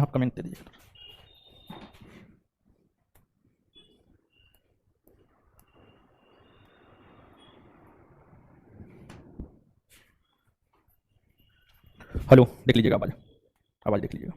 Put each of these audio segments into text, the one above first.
आप कमेंट दे दीजिए। हेलो, देख लीजिएगा आवाज, आवाज देख लीजिएगा।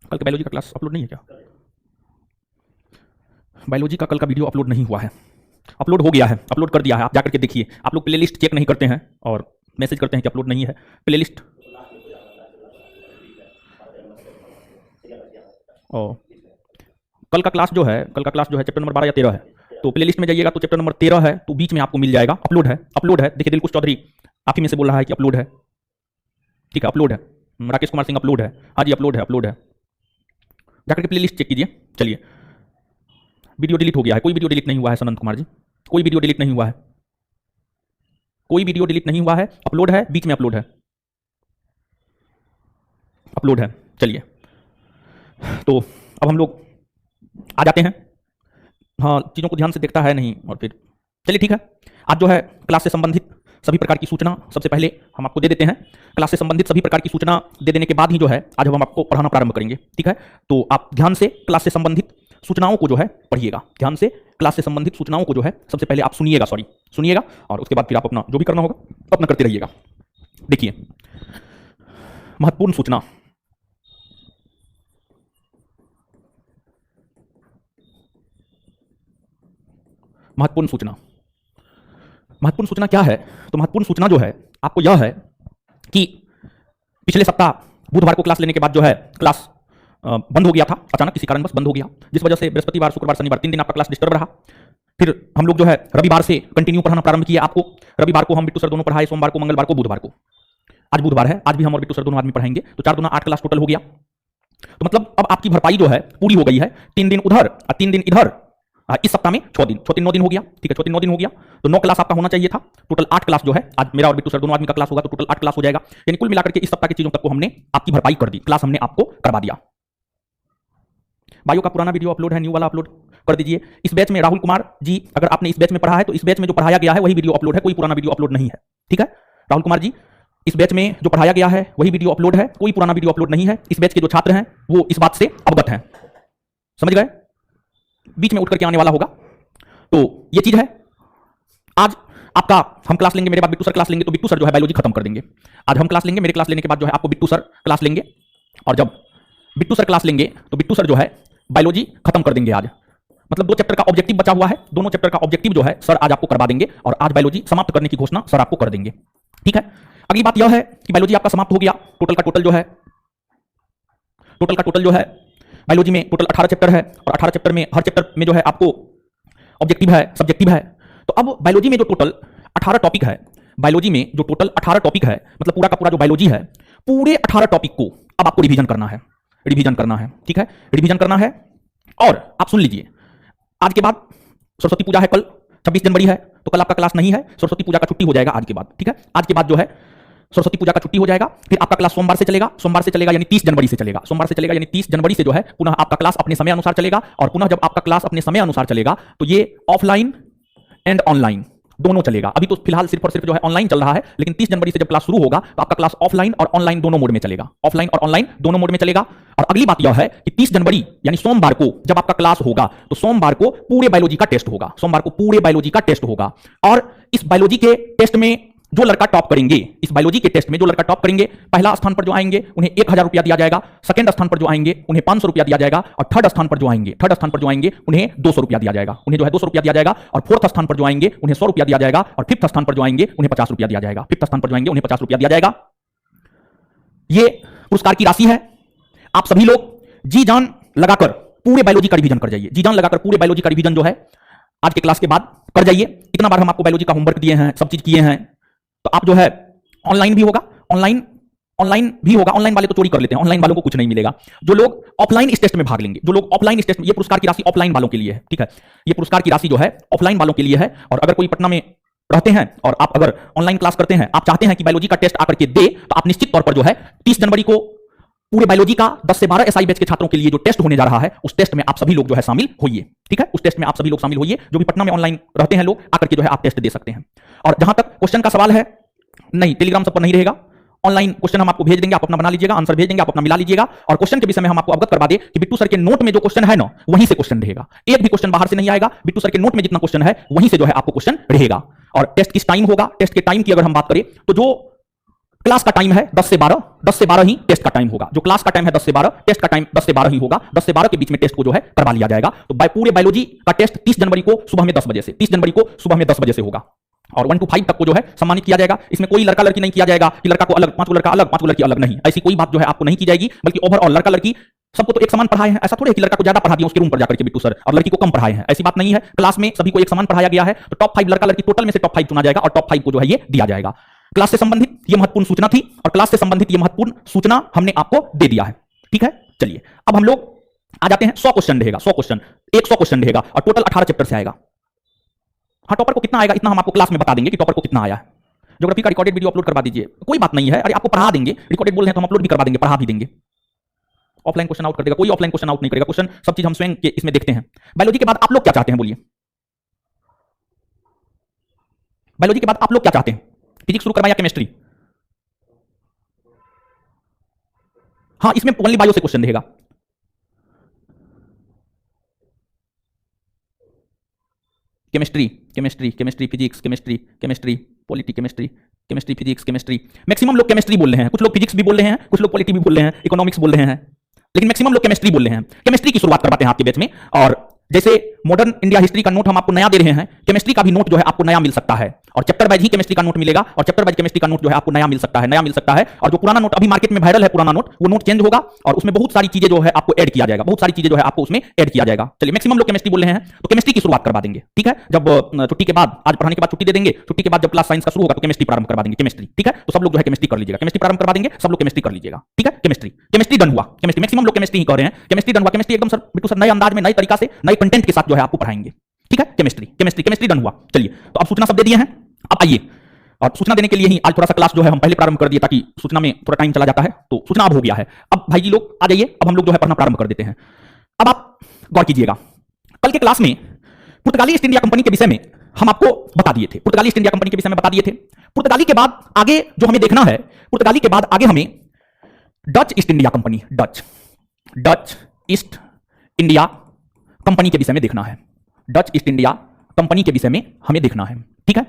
कल का बायोलॉजी का क्लास अपलोड नहीं है क्या? बायोलॉजी का कल का वीडियो अपलोड नहीं हुआ है। अपलोड हो गया है, अपलोड कर दिया है, आप जाकर के देखिए। आप लोग प्लेलिस्ट चेक नहीं करते हैं और मैसेज करते हैं कि अपलोड नहीं है। प्लेलिस्ट ओ कल का क्लास जो है, कल का क्लास जो है चैप्टर नंबर 12 या 13 है। तो प्लेलिस्ट में जाइएगा तो चैप्टर नंबर 13 है, तो बीच में आपको मिल जाएगा। अपलोड है, अपलोड है। देखिए दिलकुश चौधरी आप ही में से बोल रहा है कि अपलोड है। ठीक है, अपलोड है। राकेश कुमार सिंह अपलोड है। हाँ जी, अपलोड है, अपलोड है। जाकर के प्लेलिस्ट चेक कीजिए। चलिए, वीडियो डिलीट हो गया है। कोई वीडियो डिलीट नहीं हुआ है सनंत कुमार जी, कोई वीडियो डिलीट नहीं हुआ है, कोई वीडियो डिलीट नहीं हुआ है। अपलोड है, बीच में अपलोड है, अपलोड है। चलिए, तो अब हम लोग आ जाते हैं। हाँ, चीज़ों को ध्यान से देखता है नहीं और फिर चलिए ठीक है। आज जो है क्लास से संबंधित सभी प्रकार की सूचना सबसे पहले हम आपको दे देते हैं। क्लास से संबंधित सभी प्रकार की सूचना दे देने के बाद ही जो है आज हम आपको पढ़ाना प्रारंभ करेंगे। ठीक है, तो आप ध्यान से क्लास से संबंधित सूचनाओं को जो है पढ़िएगा। ध्यान से क्लास से संबंधित सूचनाओं को जो है सबसे पहले आप सुनिएगा, सुनिएगा, और उसके बाद फिर आप अपना जो भी करना होगा अपना करते रहिएगा। देखिए, महत्वपूर्ण सूचना। महत्वपूर्ण सूचना, महत्वपूर्ण सूचना क्या है? तो महत्वपूर्ण सूचना जो है आपको यह है कि पिछले सप्ताह बुधवार को क्लास लेने के बाद जो है क्लास बंद हो गया था, अचानक किसी कारणवश बंद हो गया, जिस वजह से बृहस्पतिवार, शुक्रवार, शनिवार 3 दिन आपका क्लास डिस्टर्ब रहा। फिर हम लोग जो है रविवार से कंटिन्यू पढ़ाना प्रारंभ किया आपको। रविवार को हम बिट्टू सर दोनों पढ़ाए, सोमवार को, मंगलवार को, बुधवार को। आज बुधवार है, आज भी हम और बिट्टू सर दोनों आदमी पढ़ाएंगे। तो 4 दूना 8 क्लास टोटल हो गया। तो मतलब अब आपकी भरपाई जो है पूरी हो गई है। 3 दिन उधर और 3 दिन इधर। इस सप्ताह में 6 दिन, 6 दिन 9 दिन हो गया। ठीक है, 6 दिन 9 दिन हो गया, तो 9 क्लास आपका होना चाहिए था। टोटल 8 क्लास जो है आज मेरा और बिट्टू सर दोनों आदमी का क्लास होगा, तो टोटल 8 क्लास हो जाएगा। यानी कुल मिलाकर के इस सप्ताह की चीजों तक को हमने आपकी भरपाई कर दी, क्लास हमने आपको करवा दिया। बायो का पुराना वीडियो अपलोड है, न्यू वाला अपलोड कर दीजिए। इस बैच में राहुल कुमार जी, अगर आपने इस बैच में पढ़ा है तो इस बैच में जो पढ़ाया गया है वही वीडियो अपलोड है, कोई पुराना वीडियो अपलोड नहीं है। ठीक है राहुल कुमार जी, इस बैच में जो पढ़ाया गया है वही वीडियो अपलोड है, कोई पुराना वीडियो अपलोड नहीं है। इस बैच के जो छात्र हैं वो इस बात से अवगत हैं, समझ गए? बीच में उठ करके आने वाला होगा, तो ये चीज है। आज आपका हम क्लास लेंगे, मेरे बाद बिट्टू सर क्लास लेंगे, तो बिट्टू सर जो है बायोलॉजी खत्म कर देंगे। आज हम क्लास लेंगे, मेरे क्लास लेने के बाद जो है आपको बिट्टू सर क्लास लेंगे, और जब बिट्टू सर क्लास लेंगे तो बिट्टू सर जो है बायोलॉजी खत्म कर देंगे। आज मतलब 2 चैप्टर का ऑब्जेक्टिव बचा हुआ है, दोनों चैप्टर का ऑब्जेक्टिव जो है सर आज आपको करवा देंगे, और आज बायोलॉजी समाप्त करने की घोषणा सर आपको कर देंगे। ठीक है, अगली बात यह है कि बायोलॉजी आपका समाप्त हो गया। टोटल का टोटल जो है, टोटल का टोटल जो है बायोलॉजी में टोटल 18 चैप्टर है, और 18 चैप्टर में हर चैप्टर में जो है आपको ऑब्जेक्टिव है, सब्जेक्टिव है। तो अब बायोलॉजी में जो टोटल 18 टॉपिक है, बायोलॉजी में जो टोटल 18 टॉपिक है, मतलब पूरा का पूरा जो बायोलॉजी है, पूरे 18 टॉपिक को अब आपको रिवीजन करना है, रिवीजन करना है। ठीक है, रिवीजन करना है। और आप सुन लीजिए, आज के बाद सरस्वती पूजा है, कल 26 जनवरी है, तो कल आपका क्लास नहीं है, सरस्वती पूजा का छुट्टी हो जाएगा आज के बाद। ठीक है, आज के बाद जो है सरस्वती पूजा का छुट्टी हो जाएगा। फिर आपका क्लास सोमवार से चलेगा, सोमवार से चलेगा यानी 30 जनवरी से चलेगा, सोमवार से चलेगा यानी 30 जनवरी से जो है पुनः आपका क्लास अपने समय अनुसार चलेगा। और पुनः जब आपका क्लास अपने समय अनुसार चलेगा तो ये ऑफलाइन एंड ऑनलाइन दोनों चलेगा। अभी तो फिलहाल सिर्फ और सिर्फ जो है ऑनलाइन चल रहा है, लेकिन 30 जनवरी से जब क्लास शुरू होगा तो आपका क्लास ऑफलाइन और ऑनलाइन दोनों मोड में चलेगा, ऑफलाइन और ऑनलाइन दोनों मोड में चलेगा। और अगली बात यह है कि 30 जनवरी यानी सोमवार को जब आपका क्लास होगा तो सोमवार को पूरे बायोलॉजी का टेस्ट होगा, सोमवार को पूरे बायोलॉजी का टेस्ट होगा। और इस बायोलॉजी के टेस्ट में जो लड़का टॉप करेंगे, इस बायोलॉजी के टेस्ट में जो लड़का टॉप करेंगे, पहला स्थान पर जो आएंगे उन्हें 1000 रुपया दिया जाएगा, सेकंड स्थान पर जो आएंगे उन्हें 500 रुपया दिया जाएगा, और थर्ड स्थान पर जो आएंगे, थर्ड स्थान पर जो आएंगे उन्हें 200 रुपया दिया जाएगा, उन्हें जो है 200 रुपया दिया जाएगा। और फोर्थ स्थान पर जो आएंगे उन्हें 100 रुपया दिया जाएगा, और फिफ्थ स्थान पर जो आएंगे उन्हें 50 रुपया दिया जाएगा, फिफ्थ स्थान पर जो आएंगे उन्हें 50 रुपया दिया जाएगा। ये पुरस्कार की राशि है। आप सभी लोग जी जान लगाकर पूरे बायोलॉजी का रिवीजन कर जाइए, जी जान लगाकर पूरे बायोलॉजी का रिवीजन जो है आज के क्लास के बाद कर जाइए। इतना बार हम आपको बायोलॉजी का होमवर्क दिए हैं, सब चीज किए हैं, तो आप जो है ऑनलाइन भी होगा, ऑनलाइन भी होगा। ऑनलाइन वाले तो चोरी कर लेते हैं, ऑनलाइन वालों को कुछ नहीं मिलेगा। जो लोग ऑफलाइन इस टेस्ट में भाग लेंगे, जो लोग ऑफलाइन इस टेस्ट में, ये पुरस्कार की राशि ऑफलाइन वालों के लिए है। ठीक है, ये पुरस्कार की राशि जो है ऑफलाइन वालों के लिए है। और अगर कोई पटना में रहते हैं और आप अगर ऑनलाइन क्लास करते हैं, आप चाहते हैं कि बायोलॉजी का टेस्ट आकर के दे, तो आप निश्चित तौर पर जो है 30 जनवरी को पूरे बायोलॉजी का 10 से 12 एसआई बैच के छात्रों के लिए जो टेस्ट होने जा रहा है, उस टेस्ट में आप सभी लोग जो है शामिल होइए। ठीक है, उस टेस्ट में आप सभी लोग शामिल होइए। जो भी पटना में ऑनलाइन रहते हैं लोग, आकर के जो है आप टेस्ट दे सकते हैं। और जहां तक क्वेश्चन का सवाल है, नहीं, टेलीग्राम सब पर नहीं रहेगा, ऑनलाइन क्वेश्चन हम आपको भेज देंगे, आप अपना बना लीजिएगा, आंसर भेज देंगे, आप अपना मिला लीजिएगा। और क्वेश्चन के विषय में हम आपको अवगत करवा दें कि बिट्टू सर के नोट में जो क्वेश्चन है ना, वहीं से क्वेश्चन रहेगा। एक भी क्वेश्चन बाहर से नहीं आएगा, बिट्टू सर के नोट में जितना क्वेश्चन है वहीं से जो है आपको क्वेश्चन रहेगा। और टेस्ट किस टाइम होगा, टेस्ट के टाइम की अगर हम बात करें तो जो क्लास का टाइम है 10 से 12, 10 से 12 ही टेस्ट का टाइम होगा। जो क्लास का टाइम है 10 से 12, टेस्ट का टाइम 10 से 12 ही होगा। 10 से 12 के बीच में टेस्ट को जो है करवा लिया जाएगा। तो पूरे बायोलॉजी का टेस्ट 30 जनवरी को सुबह में 10 बजे से, 30 जनवरी को सुबह में 10 बजे से होगा। और 1 to 5 तक को जो है सम्मानित किया जाएगा। इसमें कोई लड़का लड़की नहीं किया जाएगा कि लड़का को अलग, 5 को लड़का अलग, 5 को लड़की अलग, नहीं, ऐसी कोई बात जो है आपको नहीं की जाएगी। बल्कि ओवरऑल लड़का लड़की सबको तो एक समान पढ़ाए हैं। ऐसा थोड़ी है कि लड़का को ज्यादा पढ़ा दिया उसके रूम पर जाकर के बिट्टू सर और लड़की को कम पढ़ाए हैं, ऐसी बात नहीं है। क्लास में सभी को एक समान पढ़ाया गया है। तो टॉप 5 लड़का लड़की टोटल में से टॉप 5 चुना जाएगा और टॉप 5 को जो है ये दिया जाएगा। क्लास से संबंधित ये महत्वपूर्ण सूचना थी और क्लास से संबंधित ये महत्वपूर्ण सूचना हमने आपको दे दिया है। ठीक है, चलिए अब हम लोग आ जाते हैं। 100 क्वेश्चन रहेगा, 100 क्वेश्चन, 100 क्वेश्चन रहेगा और टोटल 18 चैप्टर से आएगा। हाँ, टॉपर को कितना आएगा इतना हम आपको क्लास में बता देंगे कि टॉपर को कितना आया है। ज्योग्राफी का रिकॉर्डेड वीडियो अपलोड करवा दीजिए, कोई बात नहीं है। अरे आपको पढ़ा देंगे, रिकॉर्डेड बोल रहे हैं तो हम अपलोड भी करवा देंगे, पढ़ा भी देंगे। ऑफलाइन क्वेश्चन आउट कर देगा, कोई ऑफलाइन क्वेश्चन आउट नहीं करेगा। क्वेश्चन सब चीज हम स्वयं के इसमें देखते हैं। बायोलॉजी के बाद आप लोग क्या चाहते हैं, बोलिए। बायोलॉजी के बाद आप लोग क्या चाहते हैं, फिजिक्स शुरू करवाएं या केमिस्ट्री? हाँ, इसमें ओनली बायो से क्वेश्चन रहेगा। Chemistry, chemistry, chemistry, physics, chemistry, chemistry, polity, chemistry, chemistry, physics, chemistry. Maximum लोग केमिस्ट्री बोल रहे हैं, कुछ लोग फिजिक्स भी बोल रहे हैं, कुछ लोग पॉलिटी भी बोल रहे हैं, इकोनॉमिक्स बोल रहे हैं, लेकिन मैक्सिमम लोग केमिस्ट्री बोल रहे हैं। केमिस्ट्री की शुरुआत करवाते हैं आपके बैच में। और जैसे मॉडर्न इंडिया हिस्ट्री का नोट हम आपको नया दे रहे हैं, केमिस्ट्री का भी नोट जो है आपको नया मिल सकता है। और चैप्टर वाइज ही केमिस्ट्री का नोट मिलेगा और चैप्टर वाइज केमिस्ट्री का नोट जो है आपको नया मिल सकता है, नया मिल सकता है। और जो पुराना नोट अभी मार्केट में वायरल है, पुराना नोट, वो नोट चेंज होगा और उसमें बहुत सारी चीजें जो है आपको ऐड किया जाएगा, बहुत सारी चीजें जो है आपको उसमें ऐड किया जाएगा। चलिए, मैक्सिमम लोग केमिस्ट्री बोल रहे हैं तो केमिस्ट्री की शुरुआत करवा देंगे। ठीक है, जब छुट्टी के बाद, आज पढ़ाने के बाद छुट्टी दे देंगे, छुट्टी के बाद जब क्लास साइंस का शुरू होगा तो केमिस्ट्री प्रारंभ करवा देंगे, केमिस्ट्री। ठीक है, तो सब लोग जो है केमिस्ट्री कर लीजिएगा, केमिस्ट्री प्रारंभ करवा देंगे, सब लोग केमिस्ट्री कर लीजिएगा। ठीक है, केमिस्ट्री, केमिस्ट्री डन हुआ। केमिस्ट्री मैक्सिमम लोग केमिस्ट्री ही कह रहे हैं, केमिस्ट्री डन हुआ। केमिस्ट्री एकदम सर बिट्टू सर नए अंदाज में, नए तरीका से, नए कंटेंट के साथ जो है आपको पढ़ाएंगे। ठीक है, केमिस्ट्री, केमिस्ट्री, केमिस्ट्री डन हुआ। चलिए, तो अब सूचना सब दे दिए हैं, अब आइए। और सूचना देने के लिए ही आज थोड़ा सा क्लास जो है हम पहले प्रारंभ कर दिए ताकि सूचना में थोड़ा टाइम चला जाता है। तो सूचना अब हो गया है। अब भाई जी लोग आ जाइए, अब हम लोग जो है पढ़ना प्रारंभ कर देते हैं। अब आप गौर कीजिएगा, कल के क्लास में पुर्तगाली ईस्ट इंडिया कंपनी के विषय में हम आपको बता दिए थे, पुर्तगाली ईस्ट इंडिया कंपनी के विषय में बता दिए थे। पुर्तगाली के बाद आगे जो हमें देखना है, पुर्तगाली के बाद आगे हमें Dutch east India company, Dutch east India company के विषय में देखना है। डच ईस्ट इंडिया कंपनी के विषय में हमें देखना है। ठीक है,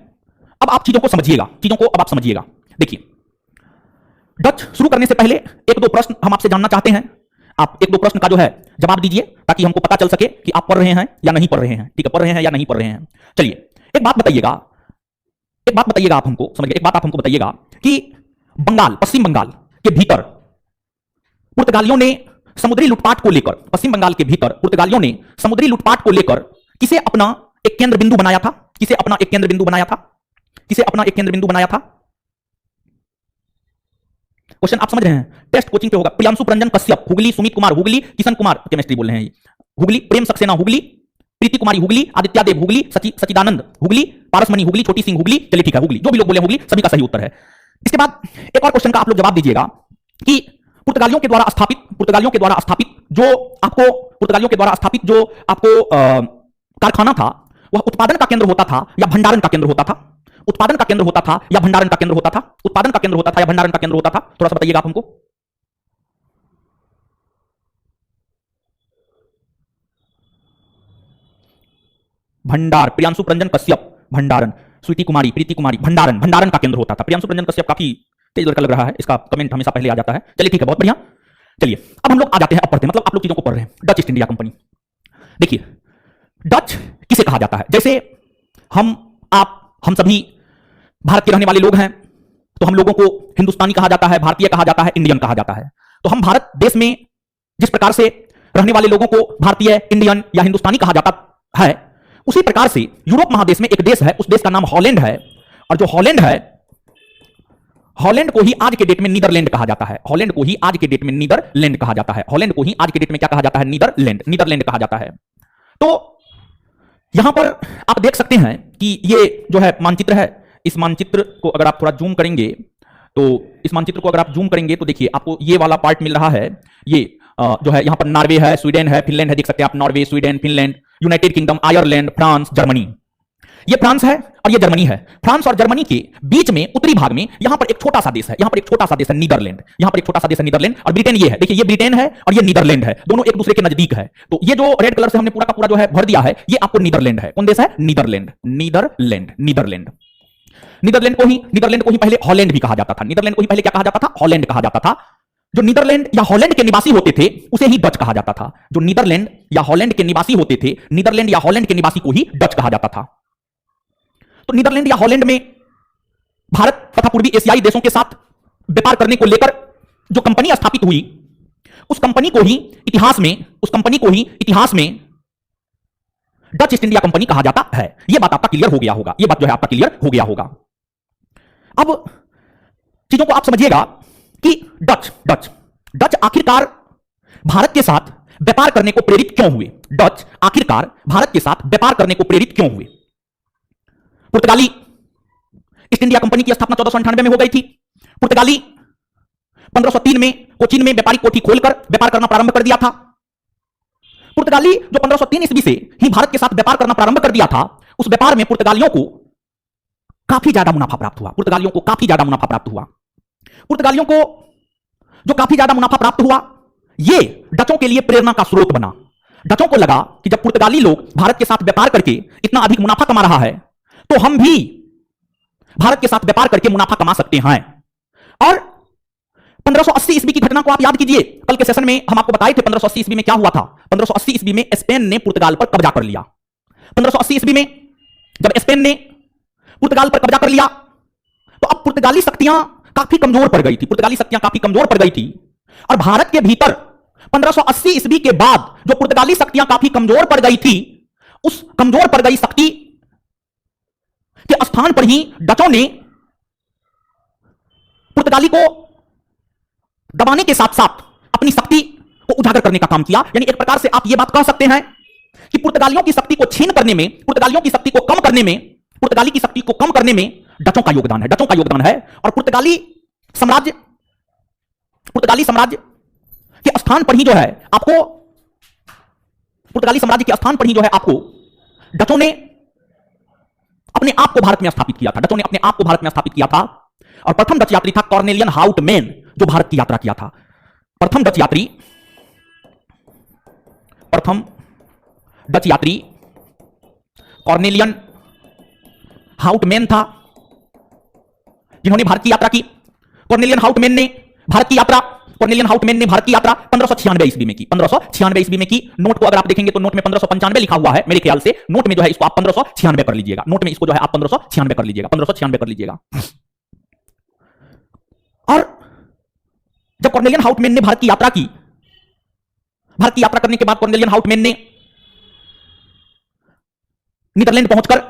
अब आप चीजों को समझिएगा, चीजों को अब आप समझिएगा। देखिए, डच शुरू करने से पहले एक दो प्रश्न हम आपसे जानना चाहते हैं। आप एक दो प्रश्न का जो है जवाब दीजिए ताकि हमको पता चल सके कि आप पढ़ रहे हैं या नहीं पढ़ रहे हैं। ठीक है, पढ़ रहे हैं या नहीं पढ़ रहे हैं। चलिए, एक बात बताइएगा, आप हमको समझिए, एक बात आप हमको बताइएगा कि बंगाल, पश्चिम बंगाल के भीतर पुर्तगालियों ने समुद्री लूटपाट को लेकर, पश्चिम बंगाल के भीतर पुर्तगालियों ने समुद्री लूटपाट को लेकर किसे अपना एक केंद्र बिंदु बनाया था? किसे अपना एक केंद्र बिंदु बनाया था? किसे अपना एक केंद्र बिंदु बनाया था? क्वेश्चन आप समझ रहे हैं, टेस्ट कोचिंग पे होगा। प्रियांशु रंजन कश्यप हुगली, सुमित कुमार हुगली, किशन कुमार केमिस्ट्री बोल रहे हैं हुगली, प्रेम सक्सेना हुगली, प्रीति कुमारी हुगली, आदित्य देव हुगली, सचिदानंद हुगली, पारसमणि हुगली, छोटी सिंह हुगली। चलिए ठीक है, हुगली, जो भी लोग बोले हुगली, सभी का सही उत्तर है। इसके बाद एक और क्वेश्चन का आप लोग जवाब दीजिएगा कि पुर्तगालियों के द्वारा स्थापित जो आपको कारखाना था, वह उत्पादन का केंद्र होता था या भंडारण का केंद्र होता था? उत्पादन का केंद्र होता था या भंडारण का केंद्र होता था? उत्पादन का केंद्र होता था या भंडारण का केंद्र होता था? थोड़ा सा बताइएगा आप हमको। भंडार, प्रियांशु रंजन कश्यप भंडारण, स्वीटी कुमारी, प्रीति कुमारी भंडारण, भंडारण का केंद्र होता था। प्रियांशु रंजन कश्यप काफी तेज लड़का लग रहा है, इसका कमेंट हमेशा पहले आ जाता है। चलिए ठीक है, बहुत बढ़िया। चलिए, अब हम लोग आ जाते हैं, अब पढ़ते हैं, मतलब आप लोग चीजों को पढ़ रहे हैं। डच ईस्ट इंडिया कंपनी, देखिए, डच किसे कहा जाता है? जैसे हम सभी भारत के रहने वाले लोग हैं, तो हम लोगों को हिंदुस्तानी कहा जाता है, भारतीय कहा जाता है, इंडियन कहा जाता है। तो हम भारत देश में जिस प्रकार से रहने वाले लोगों को भारतीय, इंडियन या हिंदुस्तानी कहा जाता है, उसी प्रकार से यूरोप महादेश में एक देश है, उस देश का नाम हॉलैंड है। और जो हॉलैंड है, हॉलैंड को ही आज के डेट में नीदरलैंड कहा जाता है। हॉलैंड को ही आज के डेट में नीदरलैंड कहा जाता है। हॉलैंड को ही आज के डेट में क्या कहा जाता है? नीदरलैंड कहा जाता है। तो यहां पर आप देख सकते हैं कि ये जो है मानचित्र है, इस मानचित्र को अगर आप थोड़ा जूम करेंगे तो इस मानचित्र को अगर आप जूम करेंगे तो देखिए आपको ये वाला पार्ट मिल रहा है। ये जो है यहां पर नॉर्वे है, स्वीडन है, फिनलैंड है, देख सकते हैं आप, Norway, Sweden, Finland, United kingdom, Ireland, France, Germany. ये फ्रांस है और ये जर्मनी है। फ्रांस और जर्मनी के बीच में उत्तरी भाग में यहां पर एक छोटा सा देश है, यहां पर एक छोटा सा देश है नीदरलैंड। यहां पर एक छोटा सा देश है नीदरलैंड, और ब्रिटेन ये है, देखिए ये ब्रिटेन है और ये नीदरलैंड है, दोनों एक दूसरे के नजदीक है। तो ये जो रेड कलर से हमने पूरा का पूरा जो है भर दिया है, ये आपको नीदरलैंड है। कौन देश है? Netherlands, Netherlands, Netherlands. नीदरलैंड को ही पहले हॉलैंड भी कहा जाता था। नीदरलैंड को ही पहले क्या कहा जाता था? हॉलैंड कहा जाता था। जो नीदरलैंड या हॉलैंड के निवासी होते थे उसे ही डच कहा जाता था। जो नीदरलैंड या हॉलैंड के निवासी होते थे, नीदरलैंड या हॉलैंड के निवासी को ही डच कहा जाता था। तो नीदरलैंड या हॉलैंड में भारत तथा पूर्वी एशियाई देशों के साथ व्यापार करने को लेकर जो कंपनी स्थापित हुई, उस कंपनी को ही इतिहास में डच ईस्ट इंडिया कंपनी कहा जाता है। यह बात आपका क्लियर हो गया होगा, यह बात जो है आपका क्लियर हो गया होगा। अब चीजों को आप समझिएगा कि डच आखिरकार भारत के साथ व्यापार करने को प्रेरित क्यों हुए? डच आखिरकार भारत के साथ व्यापार करने को प्रेरित क्यों हुए? पुर्तगाली ईस्ट इंडिया कंपनी की स्थापना 1498 में हो गई थी। पुर्तगाली 1503 में कोचीन में व्यापारिक कोठी खोलकर व्यापार करना प्रारंभ कर दिया था। पुर्तगाली जो 1503 ईस्वी से ही भारत के साथ व्यापार करना प्रारंभ कर दिया था, उस व्यापार में पुर्तगालियों को काफी ज्यादा मुनाफा प्राप्त हुआ। पुर्तगालियों को काफी ज्यादा मुनाफा प्राप्त हुआ। पुर्तगालियों को जो काफी ज्यादा मुनाफा प्राप्त हुआ, यह डचों के लिए प्रेरणा का स्रोत बना। डचों को लगा कि जब पुर्तगाली लोग भारत के साथ व्यापार करके इतना अधिक मुनाफा कमा रहा है, तो हम भी भारत के साथ व्यापार करके मुनाफा कमा सकते हैं। और 1580 ईस्वी की घटना को आप याद कीजिए। कल के सेशन में हम आपको बताए थे 1580 ईस्वी में क्या हुआ था। 1580 ईस्वी में स्पेन ने पुर्तगाल पर कब्जा कर लिया। 1580 ईस्वी में जब स्पेन ने पुर्तगाल पर कब्जा कर लिया, तो अब पुर्तगाली शक्तियां काफी कमजोर पड़ गई थी। पुर्तगाली शक्तियां काफी कमजोर पड़ गई थी और भारत के भीतर 1580 ईस्वी के बाद जो पुर्तगाली शक्तियां काफी कमजोर पड़ गई थी, उस कमजोर पड़ गई शक्ति के स्थान पर ही डचों ने पुर्तगाली को दबाने के साथ साथ अपनी शक्ति को उजागर करने का काम किया। यानी एक प्रकार से आप यह बात कह सकते हैं कि पुर्तगालियों की शक्ति को छीन करने में, पुर्तगालियों की शक्ति को कम करने में, पुर्तगाली की शक्ति को कम करने में डचों का योगदान है, डचों का योगदान है। और पुर्तगाली साम्राज्य के स्थान पर ही जो है आपको, पुर्तगाली साम्राज्य के स्थान पर ही जो है आपको डचों ने अपने आप को भारत में स्थापित किया था। डचों ने अपने आप को भारत में स्थापित किया था। और प्रथम डच यात्री था कॉर्नेलियन हाउटमैन, जो भारत की यात्रा किया था। प्रथम डच यात्री कॉर्नेलियन हाउटमैन था, जिन्होंने भारत की यात्रा की। कॉर्नेलियन हाउटमैन ने भारत की यात्रा 1596 ईस्वी में की। 1596 ईस्वी में की। नोट को अगर आप देखेंगे तो नोट में 1595 लिखा हुआ है। मेरे ख्याल से नोट में जो है इसको आप 1596 कर लीजिएगा। नोट में इसको जो है आप 1596 कर लीजिएगा, 1596 कर लीजिएगा। और जब कॉर्नेलियन हाउटमैन ने भारत की यात्रा की, भारत की यात्रा करने के बाद कॉर्नेलियन हाउटमैन ने नीदरलैंड पहुंचकर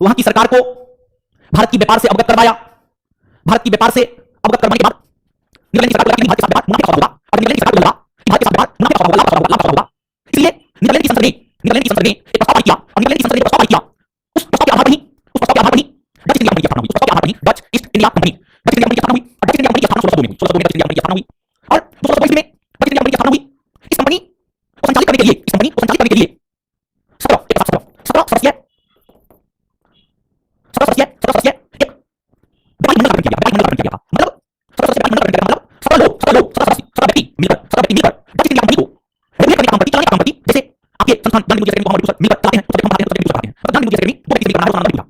वहां की सरकार को भारत की व्यापार से अवगत करवाया। भारत की व्यापार से अवगत करवाने के बाद नीदरलैंड की सरकार को लगा कि भारत के साथ व्यापार मुनाफे का होगा, और नीदरलैंड की सरकार को लगा कि भारत के साथ व्यापार मुनाफे का होगा। इसलिए नीदरलैंड की संसद ने एक प्रस्ताव पारित किया, और नीदरलैंड की संसद ने प्रस्ताव पारित किया। उस प्रस्ताव के आधार पर ही डच ईस्ट इंडिया कंपनी की स्थापना हुई। डच ईस्ट इंडिया कंपनी की स्थापना 1602 में हुई। 1602 में डच ईस्ट इंडिया कंपनी की स्थापना हुई। और 1622 में डच ईस्ट इंडिया कंपनी की स्थापना हुई। इस कंपनी को संचालित करने के लिए 17 सदस्यीय एक व्यापारिक मंडल का गठन किया गया। मतलब 17 सदस्यीय व्यापारिक मंडल का गठन किया गया। मतलब 17 व्यक्ति मिलकर डच ईस्ट इंडिया कंपनी को रेगुलेट करने का काम करती, चलाने का काम करती। जैसे आपके संस्थान गांधी मुद्रा अकेडमी को मिलकर चलाते हैं, तो हम भारत हैं, तो गांधी मुद्रा अकेडमी को किसी करना है, उसका नाम नहीं था।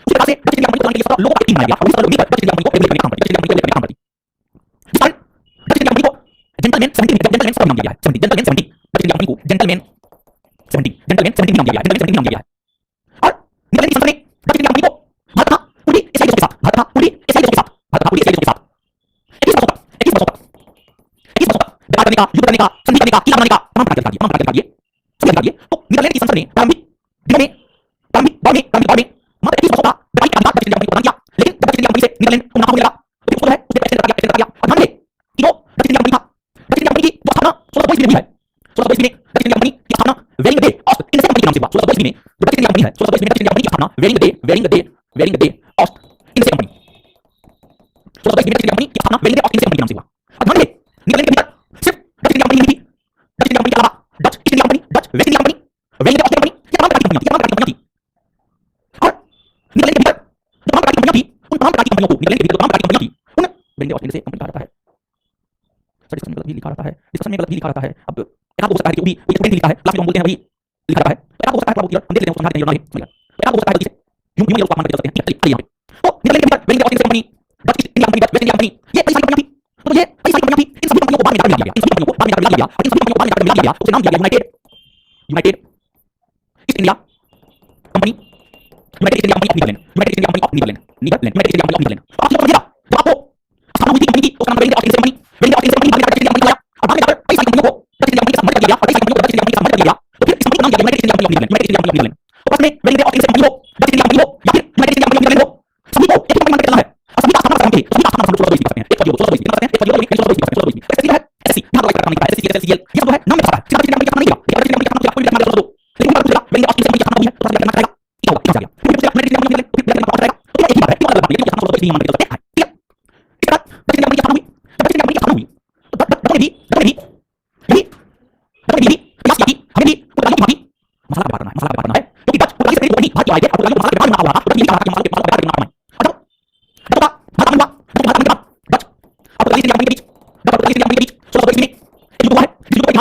उसी प्रकार से डच इंडिया कंपनी को चलाने के लिए 17 लोगों का टीम बनाया गया, और उस 17 लोग मिलकर डच इंडिया कंपनी को रेगुलेट करने का काम करते, डच इंडिया कंपनी को रेगुलेट करने का काम करती। इस कारण डच इंडिया कंपनी को जेंटलमैन 70 नाम दिया गया है। 70 जेंटलमैन 70 डच इंडिया कंपनी को जेंटलमैन 70 नाम दिया गया है। जेंटलमैन 70 नाम दिया गया है। और नीदरलैंड की संसद ने डच इंडिया कंपनी को भारत था पूरी एशियाई देशों के साथ, भारत था पूरी एशियाई देशों के साथ 21 वर्षों तक व्यापार करने का, युद्ध करने का, संधि करने का, किला बनाने का तमाम अधिकार दिए। तो नीदरलैंड की संसद ने प्रारंभिक दौर में मात्र 21 वर्षों का व्यापारिक अधिकार डच इंडिया कंपनी को प्रदान किया। लेकिन जब डच इंडिया कंपनी से नीदरलैंड को मुनाफा होने लगा, तो उसको जो है उसने एक्सटेंड कर दिया। और ध्यान दें कि जो डच इंडिया कंपनी था, डच इंडिया कंपनी की जो स्थापना 1622 में हुई है, 1622 में डच इंडिया कंपनी की स्थापना वेरिंग डे ऑस्ट इंडिया कंपनी के नाम से हुआ। 1622 में जो डच इंडिया कंपनी है, 1622 में डच इंडिया कंपनी की स्थापना वेरिंग डे ऑस्ट इंडिया कंपनी। 1622 में कंपनी की स्थापना वेलिंगटन ऑफ इंडिया कंपनी के नाम से हुआ। अब ध्यान दें, नीदरलैंड के भीतर सिर्फ डच इंडिया कंपनी नहीं थी, डच इंडिया कंपनी के अलावा Dutch east India company, Dutch waste India company, Wellington of India company, ये तमाम प्रकार की कंपनियां थी। और नीदरलैंड के भीतर जो तमाम प्रकार की कंपनियां थी, उन तमाम प्रकार की कंपनियों को नीदरलैंड के भीतर जो तमाम प्रकार की कंपनियां थी, उन वेलिंगटन ऑफ इंडिया से कंपनी कहा जाता है। सर डिस्कशन में गलत भी लिखा रहता है, डिस्कशन में गलत भी लिखा रहता है। अब एक हो सकता है कि वो भी कोई स्टूडेंट लिखा है, क्लास में हम बोलते हैं वही लिखा रहता है, तो एक हो सकता है थोड़ा बहुत हम देख लेते हैं, समझा देते हैं, नहीं समझ एक हो सकता है गलती से यूं यूं ये लोग मान के चल सकते हैं। चलिए यहाँ पे तो नीदरलैंड के भीतर Wellington of India company, Dutch east India company, Dutch waste India company, ये कई सारी कंपनियां थी। तो ये कई सारी कंपनियां थी, इन सभी कंपनियों को बाद में मिला दिया गया, इन सभी कंपनियों को बाद में मिला दिया गया, और इन सभी कंपनियों को बाद में मिला दिया गया, तो नाम दिया गया United East India Company, United East India Company of Netherland, United East India Company of Netherland, United East India Company of Netherland. तो आपको समझिएगा, जब आपको स्थापना हुई थी कंपनी की, तो उसका नाम Wellington of India company, Wellington of India company, बाद में डच इंडिया कंपनी आया, और बाद में जाकर कई सारी कंपनियों को डच इंडिया कंपनी के साथ मर्ज कर दिया गया, और कई सारी कंपनियों को डच इंडिया कंपनी के साथ मर्ज कर दिया गया, तो फिर इस कंपनी का नाम दिया गया United India Company of Netherland, United India Company of Netherland. तो बस में वेलिंगटन ऑफ इंडिया कंपनी हो, डच इंडिया कंपनी हो, या फिर United India Company of Netherland हो, सभी को एक ही कंपनी मान के चलना है, और सभी का स्थापना करना है, सभी का स्थापना हम 1622 लिख सकते हैं, एक फौजी को 1622 लिख सकते हैं, एक फौजी को 1622 लिख सकते हैं, 1622 ऐसे है एसएससी यहाँ तो एक काम नहीं है, एसएससी एसएससीएल ये सब जो है नाम में पता है, सिर्फ डच इंडिया कंपनी का नाम नहीं लिखा, लेकिन डच इंडिया कंपनी का नाम कोई भी नाम दो, लेकिन बात पूछेगा वेलिंगटन ऑफ इंडिया कंपनी का नाम हुई है तो क्या करना चाहिए, क्या होगा, क्या हो गया, फिर पूछेगा यूनाइटेड इंडिया कंपनी तो फिर नाम रहेगा, तो एक ही बात है, क्यों अलग बात है, लेकिन यहाँ 1622 नहीं मान के चल सकते हैं, ठीक है। इस तरह डच इंडिया कंपनी की स्थापना हुई, तो डच इंडिया कंपनी की स्थापना हुई तो डच ने भी प्रयास किया कि हमें भी पुर्तगालियों की भांति मसाला व्यापार करना है, क्योंकि डच पुर्तगाली से बहुत भाग आए थे, और पुर्तगालियों को मसाला व्यापार में हुआ था, तो डच ने कहा कि मसाला व्यापार करना है। और जब का भारत हुआ, तो भारत के बाद डच और पुर्तगाली इंडिया कंपनी के बीच, डच और पुर्तगाली इंडिया कंपनी के बीच 1622 में एक युद्ध हुआ है, जिस युद्ध के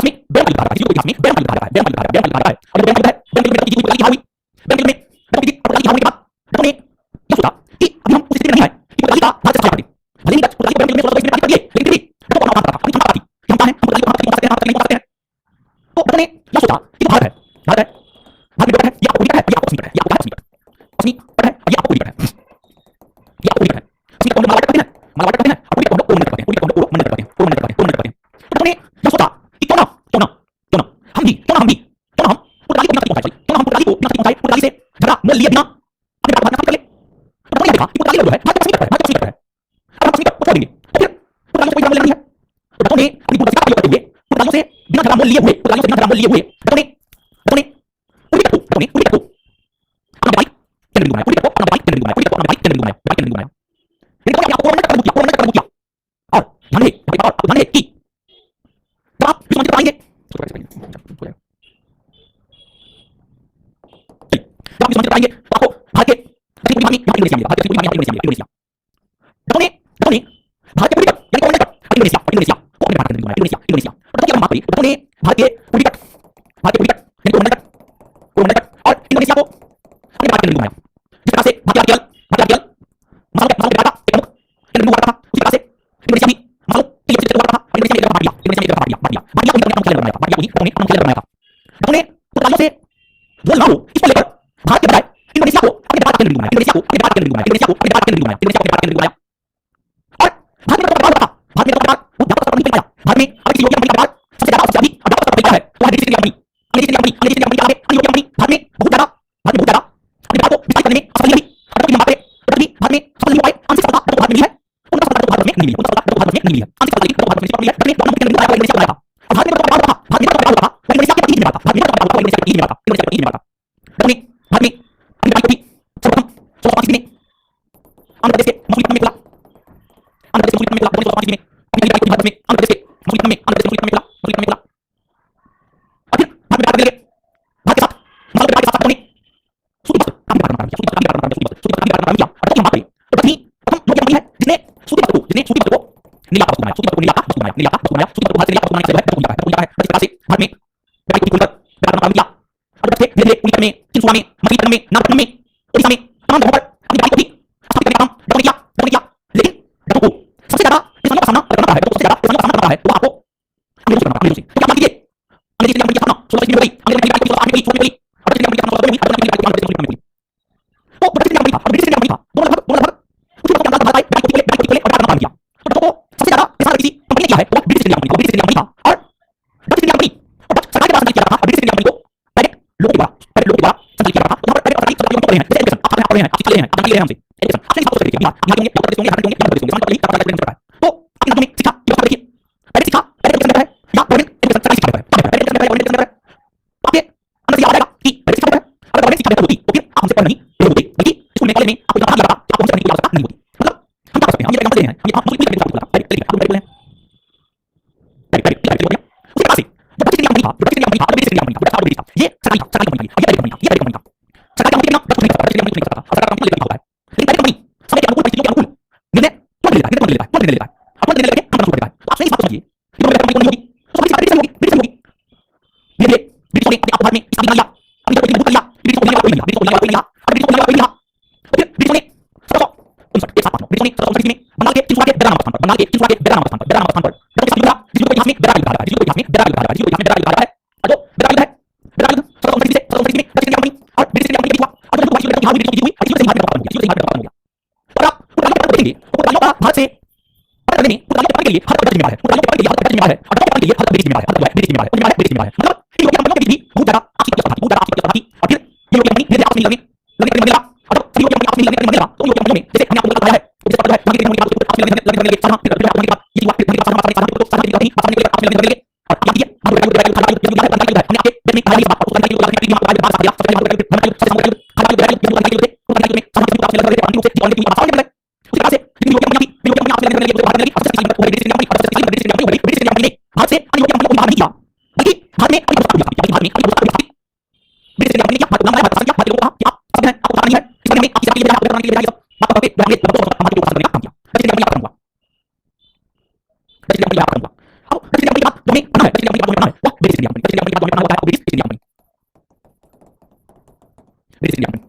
इतिहास में बैरम युद्ध कहा जाता है, बैरम युद्ध कहा जाता है, और जब बैरम युद्ध है, बैरम युद्ध में जीत पुर्तगाली की हार हुई, बैरम युद्ध में डच की पुर्तगाली की हार होने के बाद डच ने ये सोचा कि अभी हम उस स्थिति में नहीं है कि पुर्तगाली का भारत से सहायता करें, भले ही डच पुर्तगाली को बैरम युद्ध में 1622 में पराजित कर दिए, लेकिन फिर भी डच को अपना काम था, अपनी क्षमता थी कि हम चाहें हम पुर्तगाली को हरा सकते हैं, हरा सकते हैं। तो डच ने यह सोचा कि भारत है, भारत है, भारत में है, ये आपको निकट है, ये आपको निकट है, ये आपको निकट है, असली पट है, ये आपको निकट है, ये आपको निकट है, असली को हम मालावाट करते हैं, मालावाट करते हैं, और पूरी को हम मदद करते हैं, पूरी को हम मदद करते हैं, पूरी मदद करते हैं, पूरी मदद करते हैं। तो डच ने यह सोचा कि क्यों ना हम भी पुर्तगाली को बिना क्षति पहुंचाए, क्यों ना हम पुर्तगाली को बिना क्षति पहुंचाए, पुर्तगाली से झगड़ा मोल लिए बिना अपने भारत में कर ले। तो डच ने देखा कि पुर्तगाली लोग जो है भारत को पसंद करते हैं, अगर हम पसंद को छोड़ देंगे तो फिर पुर्तगालियों से कोई झगड़ा नहीं है। तो डच ने अपनी बुद्धिमत्ता का प्रयोग करते हुए पुर्तगालियों से बिना झगड़ा मोल लिए हुए, पुर्तगालियों से बिना झगड़ा मोल लिए हुए डच ने पूरी तक को अपना बाइक केंद्र घुमाया, पूरी तक को अपना बाइक केंद्र घुमाया, पूरी तक को अपना बाइक केंद्र घुमाया, बाइक केंद्र घुमाया। लेकिन क्या आपको कोरोना का किया, और ध्यान दें, ध्यान दें कि जब आप विश्व मंच पर आएंगे, जब आप विश्व मंच पर आएंगे तो आपको भारत के दक्षिण पूर्वी भाग में यहाँ इंडोनेशिया मिलेगा, भारत के दक्षिण पूर्वी भाग में इंडोनेशिया। डच ने भारत के पूर्वी तट यानी कोरोना तट इंडोनेशिया को अपने भारत केंद्र घुमाया, इंडोनेशिया। और डच की बात करें तो डच ने भारत के पूर्वी तट यानी कोरोना तट और इंडोनेशिया को अपने भारत केंद्र घुमाया, जिस तरह से भारतीय केरल मसालों के व्यापार का एक प्रमुख केंद्र हुआ था, उसी तरह से इंडोनेशिया भी मसालों की एक हुआ था, इंडोनेशिया में एक बांट दिया, बांट दिया को अपना केंद्र बनाया था, बांट दिया को अपना केंद्र बनाया था। डच ने पुर्तगालियों से बोल ना हो इसको लेकर भारत के बजाय इंडोनेशिया को अपने भारत केंद्र घुमाया, इंडोनेशिया को अपने भारत केंद्र घुमाया, इंडोनेशिया को अपने भारत केंद्र घुमाया, इंडोनेशिया को अपने भारत केंद्र घुमाया। और भारत में तो था, भारत में तो वो व्यापक स्तर पर नहीं पाया, भारत में अगर किसी योग्य कंपनी का व्यापार सबसे ज्यादा सबसे अधिक व्यापक स्तर पर क्या है, तो east India company, east India company, east India company का आगे अन्य कंपनी भारत में बहुत ज्यादा अपने भारत को विस्तारित करने में असफल रही। और की बात करें तो भी भारत में सफल नहीं हो पाए, आंशिक सफलता भारत में मिली है, उनका सफलता भारत में नहीं मिली, उनका सफलता भारत में नहीं मिली है, आंशिक सफलता भारत में मिली है। डच ने दोनों केंद्र घुमाया, इंडोनेशिया बनाया था, और भारत में तो भारत में तो इंडोनेशिया के तीन में था, भारत में तो इंडोनेशिया के तीन में था, इंडोनेशिया के तीन में था। डच ने भारत में अपनी बाइक को सर्वप्रथम 1625 में आंध्र प्रदेश के मसूलीपट्टनम में खुला, आंध्र प्रदेश के मसूलीपट्टनम में खुला, 1625 में अपनी बाइक को भारत में आंध्र प्रदेश के मसूलीपट्टनम में खुला, और फिर भारत में भारत के साथ मसालों के साथ उन्होंने सूती वस्त्र का व्यापार करना किया, सूती वस्त्र का व्यापार किया। और डच की बात करें तो डच ही प्रथम योग्य कंपनी है जिसने सूती वस्त्र को नीला का वस्त्र बनाया, सूती वस्त्र को नीला का वस्त्र बनाया, सूती वस्त्र को भारत से नीला का वस्त्र बनाने से डच को है। इस प्रकार से भारत में व्यापार को खुलकर व्यापार करना किया, और डच ने धीरे-धीरे उड़ीसा में, चिंसुआ में, मछलीपट्टनम में, नागपट्टनम में, ओडिशा में तमाम जगहों पर अपनी बाइक को भी स्थापित करने का काम डच ने किया। लेकिन डच को सबसे ज्यादा परेशानियों का सामना करना पड़ा है, सबसे ज्यादा परेशानियों का सामना करना है, वो आपको अंग्रेजों से करना पड़ा, अंग्रेजों से। क्या मान लीजिए अंग्रेजी कंपनी की स्थापना 1622 में हो गई, अंग्रेजी कंपनी की 1608 में हुई, और डच कंपनी की स्थापना 1622 में हुई, और डच कंपनी की स्थापना 1622 में हुई। तो डच कंपनी था और ब्रिटिश कंपनी था, दोनों लगभग उसी वक्त के अंदर भारत आए, बाइक को खोले और व्यापार करना किया। तो डच को सबसे ज्यादा परेशान किसी कंपनी ने किया है तो ब्रिटिश इंडिया कंपनी था, और डच इंडिया कंपनी और डच सरकार के पास नहीं किया था, और ब्रिटिश इंडिया कंपनी को डायरेक्ट लोगों के द्वारा संचालित किया था। तो डायरेक्ट सरकारी सब्सिडी हम हैं, जैसे एजुकेशन आप पढ़ रहे हैं, आप सीख रहे हैं, आप जानते हैं हमसे एजुकेशन आपने इस बात को देखिए, बिहार होंगे, उत्तर प्रदेश होंगे, झारखंड होंगे, मध्य प्रदेश होंगे, समझ पड़ेगी, आपका है। तो इन राज्यों में शिक्षा व्यवस्था देखिए, पहले शिक्षा पहले एजुकेशन है या गवर्नमेंट एजुकेशन सरकारी शिक्षा है, पहले एजुकेशन है, गवर्नमेंट एजुकेशन है। आपके अंदर से याद आएगा कि पहले शिक्षा है, अगर गवर्नमेंट शिक्षा होती तो फिर आप हमसे पढ़ नहीं होते, बल्कि स्कूल में कॉलेज में आपको जहाँ लगा आपको हमसे पढ़ने की आवश्यकता नहीं होती। मतलब हम क्या कर सकते हैं, हम ये एग्जांपल दे रहे हैं, हम सरकार की अनुमति के बिना कुछ नहीं कर सकता, सरकार का अनुमति लेकर होता है। लेकिन प्राइवेट कंपनी समय के अनुकूल परिस्थितियों के अनुकूल निर्णय तुरंत ले लेता है, तुरंत ले लेता है, तुरंत निर्णय लेके काम करना शुरू कर देता है। तो आप सही इस बात को समझिए कि प्राइवेट कंपनी नहीं होगी तो समझ नहीं होगी, ब्रिटिश होगी। ये ब्रिटिशों ने अपने भारत में इस्लाम बना लिया, अपनी जगह को लिया, ब्रिटिश को कोई नहीं लिया, ब्रिटिश को कोई नहीं लिया, ब्रिटिश को कोई नहीं लिया। फिर ब्रिटिशों ने 1759 में बंगाल के चिंचवाड़ा के बेदाना स्थान पर, बंगाल के चिंचवाड़ा के बेदाना स्थान पर, बेदाना स्थान पर जिसको इतिहास में बेदाना लिखा है, जिसको इतिहास में बेदाना लिखा है, जिसको इतिहास में बेदाना लिखा है, जो बेदाना है, बेदाना 1759 से 1759 में ब्रिटिश इंडिया कंपनी और ब्रिटिश इंडिया कंपनी हुआ और जब भारत की हाल में जीत हुई, इसी से भारत खत्म हो गया, इसी से भारत खत्म हो गया। और आप पुराने को देखेंगे, पुराने का भारत से पता करने पुराने के लिए हर प्रदेश में है, पुराने के लिए हर प्रदेश में है और के लिए हर प्रदेश में है, हर ब्रिटिश में है, ब्रिटिश में है। मतलब ये लोग कंपनियों के बीच बहुत ज्यादा आपसी प्रतिस्पर्धा थी, बहुत ज्यादा आपसी प्रतिस्पर्धा थी। और फिर ये लोग कंपनी धीरे आपस में लगने लगा और जब सभी लोग कंपनी आपस में लगने लगा तो ये कंपनियों में जैसे हमने आपको बताया है जैसे पता है भागी कंपनी आपस में लगने सारा फिर आपने के बाद ये हुआ फिर आपने सारा सारा तो सारा नहीं आपस में आपस में लगने लगे और अब ये हम लोग हमने आपके बेट में खाली बात को करने के लिए आपने बात बात दिया सबसे पहले सबसे सामने खाली बैठ के करने के लिए सारा आपस में लगे अंतिम से और की आसान लगे उसी तरह से ये लोग कंपनी आपस में लगने लगे भारत में और सबसे ब्रिटिश कंपनी और सबसे ब्रिटिश कंपनी भारत से अन्य कंपनी को बाहर नहीं किया बल्कि भारत में अपनी प्रस्ताव दिया, भारत में अपनी प्रस्ताव दिया। ब्रिटिश कंपनी क्या भारत नाम है, भारत क्या लोगों का क्या सब है आपको पता नहीं है, इसमें हमें आपकी जाति के लिए बजाय बात करके हमने हमारे ऊपर करने का काम किया। ब्रिटिश कंपनी क्या करूंगा, ब्रिटिश कंपनी क्या करूंगा, अब ब्रिटिश कंपनी का जो हमें बना है, ब्रिटिश कंपनी का जो हमें बना है वो British India company, British company का जो हमें बना होता है वो British India company, British India company.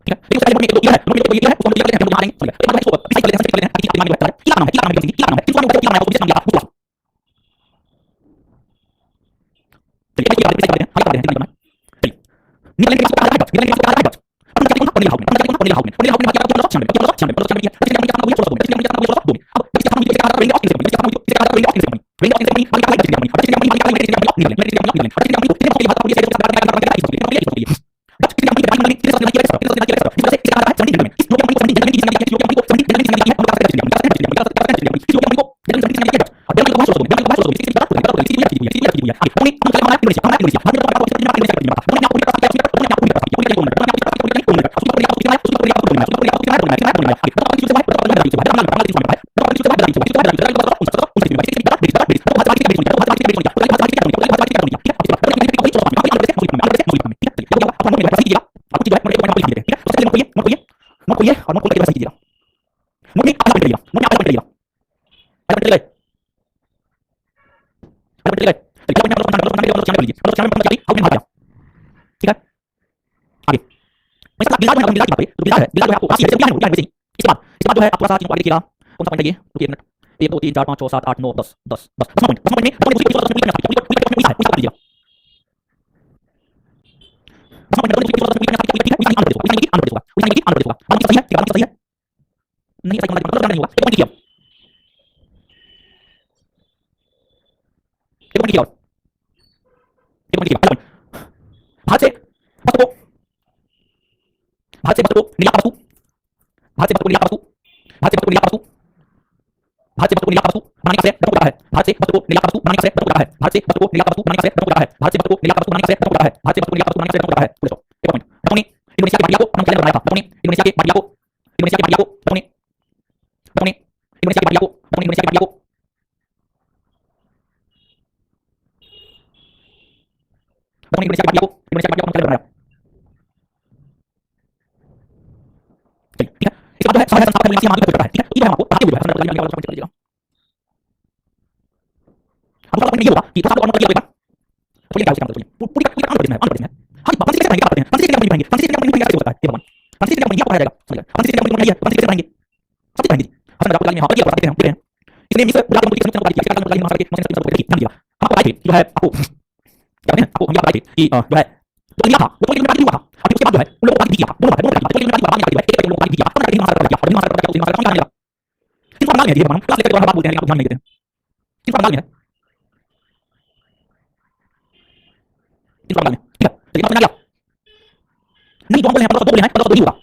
ठीक है, लेकिन उसका एक तो ये है, तो ये है उसको हम लोग कहते हैं हम लोग आएंगे एक बार इसको डिसाइड कर लेते हैं कि दिमाग में बैठता है क्या नाम है, क्या नाम है, क्या नाम है, किस नाम है, क्या नाम है, उसको नाम दिया चलिए ये बात डिसाइड करते हैं, आगे बढ़ते हैं। चलिए नीदरलैंड के इसको कहा जाता है, नीदरलैंड के इसको कहा जाता है अपन जाति को ना पढ़ने हाउस में, अपन जाति को ना पढ़ने हाउस में बात किया 1696 में 1696 में ब्रिटिश कंपनी का नाम हुआ 1602 ब्रिटिश कंपनी का नाम हुआ 1602 अब ब्रिटिश कंपनी के कहा range of India British company के कहा range of India range of India वाली ब्रिटिश कंपनी ब्रिटिश कंपनी वाली British company Netherland British company Netherland British company को कितने बहुत भारत पुलिस के साथ करने का इसलिए ब्रिटिश कंपनी की कंपनी किस तरह की किस तरह की इस तरह से कहा है 70 में इस लोग कंपनी को 70 जनरल की जनरल की कंपनी को 70 जनरल की जनरल की है और ब्रिटिश कंपनी इस लोग कंपनी को जनरल की जनरल की और जनरल को 1602 जनरल को 1602 इसी बात को इसी बात की है आगे हम कल हमारा इंडोनेशिया हमारा इंडोनेशिया हम लोग बात करते हैं इंडोनेशिया की बात हमने आपको बताया कि हमने आपको बताया कि हमने आपको बताया कि हमने आपको बताया कि हमने आपको बताया कि हमने आपको बताया कि हमने आपको बताया कि हमने इसके बाद जो है आप थोड़ा सा चीज़ को आगे देखिएगा कौन सा पॉइंट है ये रुकिए एक मिनट 1 2 3 4 5 6 7 8 9 10 10 10 पॉइंट में नहीं ऐसा मतलब नहीं होगा एक पॉइंट किया एक पॉइंट किया भारत से वस्तु को भारत से वस्तु को निर्यात वस्तु भारत से वस्तु को निर्यात वस्तु भारत से वस्तु को निर्यात वस्तु भारत से वस्तु को निर्यात वस्तु बनाने का से डर होता है भारत से वस्तु को निर्यात वस्तु बनाने का से डर होता है भारत से वस्तु को निर्यात वस्तु बनाने का से डर होता है भारत से वस्तु को निर्यात वस्तु बनाने का से डर होता है भारत से वस्तु को निर्यात वस्तु बनाने का से डर होता है पुलिस एक पॉइंट डॉक्टर ने इंडोनेशिया के बाडिया को अपना कैलेंडर बनाया था डॉक्टर ने इंडोनेशिया के बाडिया को इंडोनेशिया के बाडिया को डॉक्टर ने इंडोनेशिया के बाडिया को डॉक्टर ने इंडोनेशिया के बाडिया को डॉक्टर ने इंडोनेशिया के बाडिया को अपना कैलेंडर बनाया ठीक है इस बात जो है समाज संस्था का आगे बढ़ता है ठीक है ये हम आपको बताते हुए हमने बताया वाला कर लीजिएगा अब वाला पॉइंट ये होगा कि तो आपको और क्या होगा तो ये क्या होगा पूरी पूरी काम करते हैं अंदर में हां बात कैसे करेंगे हैं पंसी से कंपनी पाएंगे पंसी से कंपनी कैसे होता है ये भगवान पंसी से कंपनी क्या जाएगा समझ पंसी से कंपनी है पंसी से पाएंगे सब पाएंगे हसन आपको लाइन में हां ये बताते हैं हम इसलिए मिस पूरा कंपनी से कंपनी का लाइन मार के मशीन से देखिए ध्यान दिया हम आपको आए जो है आपको क्या है आपको हम ये बताए कि जो है तो लिया था वो कोई नहीं हुआ था और उसके बाद जो है उन लोगों को दिया था दोनों भाई कोई नहीं हुआ बाद में एक लोगों को दिया अपना नहीं मार कर दिया और मार कर दिया कौन करने लगा किस मामला में ये हम क्लास लेकर बात बोलते हैं आप ध्यान नहीं देते किस मामला में है किस मामला में ठीक है तो ये समझ आ गया नहीं दो बोले हैं 15 हैं 15 नहीं होगा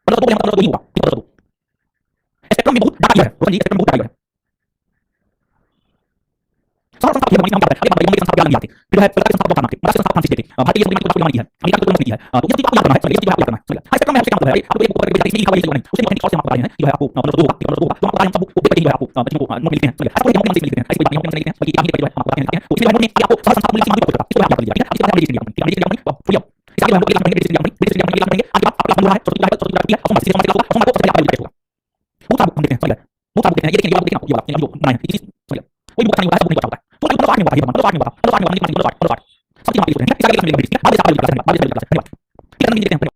15 बोले हैं 15 नहीं होगा ठीक है 15 स्पेक्ट्रम में बहुत डाटा है रोशन जी स्पेक्ट्रम बहुत डाटा है सारा संस्था ये हम करते हैं अरे बाबा संस्था नहीं आते फिर है प्रकार संस्था बनाते हैं संस्था फ्रांसिस देते भारतीय संस्था को बनानी है अमेरिका को बनानी है तो ये चीज आपको याद करना है ये चीज आपको याद करना है हाई स्पेक्ट्रम में क्या मतलब है आपको एक ऊपर के इसमें लिखा हुआ है उससे टेक्निक से हम आपको बताए हैं कि है आपको मतलब दो तो आपको हम सब को पेपर ही है आपको बच्चों को नोट लिखते हैं समझ आपको नोट लिखते हैं ऐसी बात नहीं लिखते हैं बल्कि आगे जो है आपको बताते हैं तो इसलिए हमने आपको सारा संस्था को लिखना आपको पड़ता है इसको याद कर लीजिए ठीक है आप लिख लीजिए ठीक है लिख लीजिए फुल इसके बाद हम लोग लिखना है ब्रिटिश इंडिया क्लास में हो रहा है, सरस्वती पूजा है, सरस्वती पूजा है, और सोमवार से क्लास होगा, और सोमवार को सबसे पहले आप देख होगा। बहुत सारा बुक हम देखते हैं, समझ गए? बहुत सारा बुक देखते हैं, ये देखिए, ये वाला बुक देखिए ना, ये वाला जो बनाए हैं, ये चीज समझ गए? कोई बुक अच्छा नहीं होता है, सब बुक नहीं अच्छा होता है। तो मतलब 8 नहीं होता है, मतलब 8 नहीं होता, मतलब 8 नहीं होता, मतलब 8 सब चीज आप लिख रहे हैं, इस आगे लिखने में बड़ी, बाद में आप लिख रहे हैं, बाद में आप लिख रहे हैं, धन्यवाद। ठीक है, हम देखते हैं।